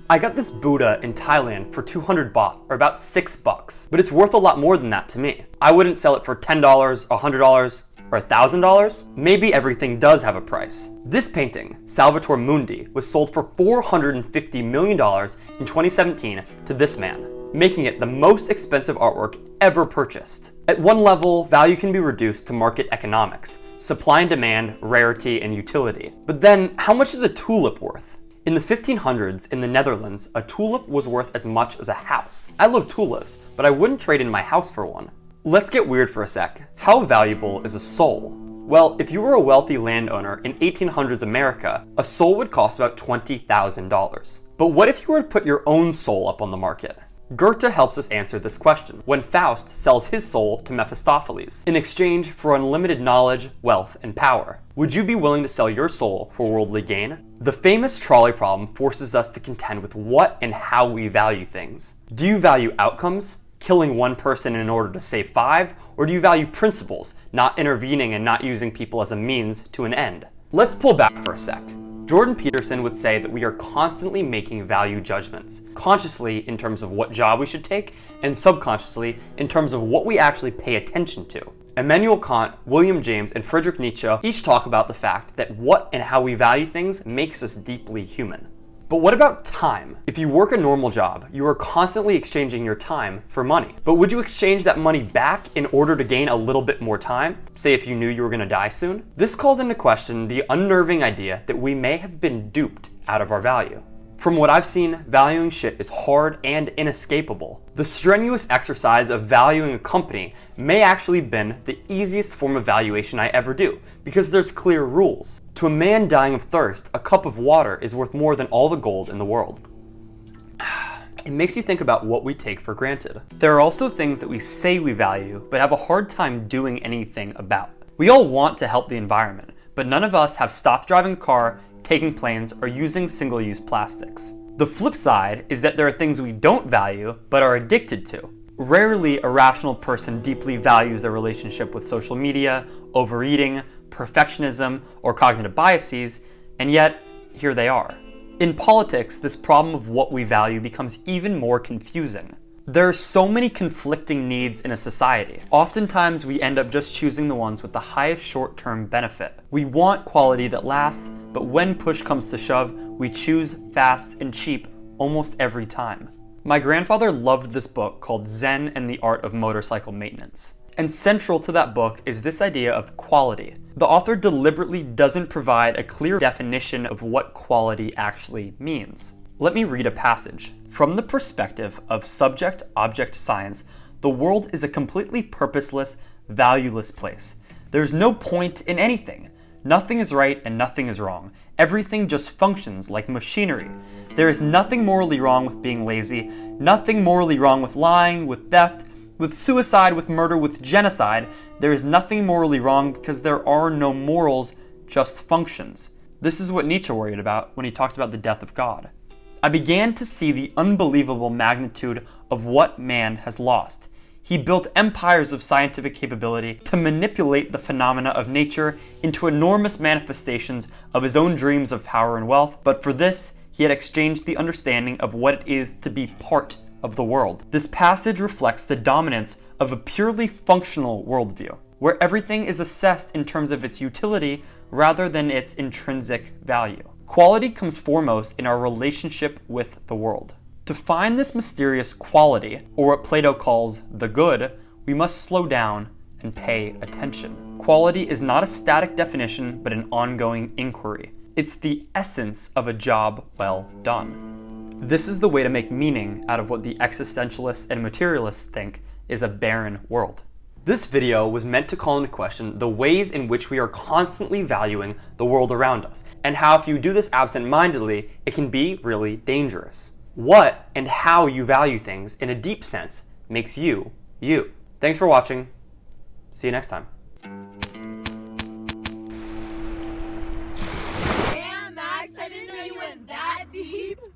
I got this Buddha in Thailand for 200 baht, or about $6, but it's worth a lot more than that to me. I wouldn't sell it for $10, $100, or $1,000? Maybe everything does have a price. This painting, Salvator Mundi, was sold for $450 million in 2017 to this man, making it the most expensive artwork ever purchased. At one level, value can be reduced to market economics, supply and demand, rarity, and utility. But then, how much is a tulip worth? In the 1500s in the Netherlands, a tulip was worth as much as a house. I love tulips, but I wouldn't trade in my house for one. Let's get weird for a sec. How valuable is a soul? Well, if you were a wealthy landowner in 1800s America, a soul would cost about $20,000. But what if you were to put your own soul up on the market? Goethe helps us answer this question when Faust sells his soul to Mephistopheles in exchange for unlimited knowledge, wealth, and power. Would you be willing to sell your soul for worldly gain? The famous trolley problem forces us to contend with what and how we value things. Do you value outcomes? Killing one person in order to save 5? Or do you value principles, not intervening and not using people as a means to an end? Let's pull back for a sec. Jordan Peterson would say that we are constantly making value judgments, consciously in terms of what job we should take, and subconsciously in terms of what we actually pay attention to. Immanuel Kant, William James, and Friedrich Nietzsche each talk about the fact that what and how we value things makes us deeply human. But what about time? If you work a normal job, you are constantly exchanging your time for money. But would you exchange that money back in order to gain a little bit more time? Say if you knew you were going to die soon? This calls into question the unnerving idea that we may have been duped out of our value. From what I've seen, valuing shit is hard and inescapable. The strenuous exercise of valuing a company may actually have been the easiest form of valuation I ever do, because there's clear rules. To a man dying of thirst, a cup of water is worth more than all the gold in the world. It makes you think about what we take for granted. There are also things that we say we value, but have a hard time doing anything about. We all want to help the environment, but none of us have stopped driving a car, taking planes, or using single-use plastics. The flip side is that there are things we don't value, but are addicted to. Rarely a rational person deeply values their relationship with social media, overeating, perfectionism, or cognitive biases, and yet, here they are. In politics, this problem of what we value becomes even more confusing. There are so many conflicting needs in a society. Oftentimes, we end up just choosing the ones with the highest short-term benefit. We want quality that lasts, but when push comes to shove, we choose fast and cheap almost every time. My grandfather loved this book called Zen and the Art of Motorcycle Maintenance. And central to that book is this idea of quality. The author deliberately doesn't provide a clear definition of what quality actually means. Let me read a passage. From the perspective of subject-object science, the world is a completely purposeless, valueless place. There's no point in anything. Nothing is right and nothing is wrong. Everything just functions like machinery. There is nothing morally wrong with being lazy, nothing morally wrong with lying, with theft, with suicide, with murder, with genocide. There is nothing morally wrong because there are no morals, just functions. This is what Nietzsche worried about when he talked about the death of God. I began to see the unbelievable magnitude of what man has lost. He built empires of scientific capability to manipulate the phenomena of nature into enormous manifestations of his own dreams of power and wealth, but for this, he had exchanged the understanding of what it is to be part of the world. This passage reflects the dominance of a purely functional worldview, where everything is assessed in terms of its utility rather than its intrinsic value. Quality comes foremost in our relationship with the world. To find this mysterious quality, or what Plato calls the good, we must slow down and pay attention. Quality is not a static definition, but an ongoing inquiry. It's the essence of a job well done. This is the way to make meaning out of what the existentialists and materialists think is a barren world. This video was meant to call into question the ways in which we are constantly valuing the world around us, and how if you do this absent-mindedly, it can be really dangerous. What and how you value things in a deep sense makes you, you. Thanks for watching. See you next time.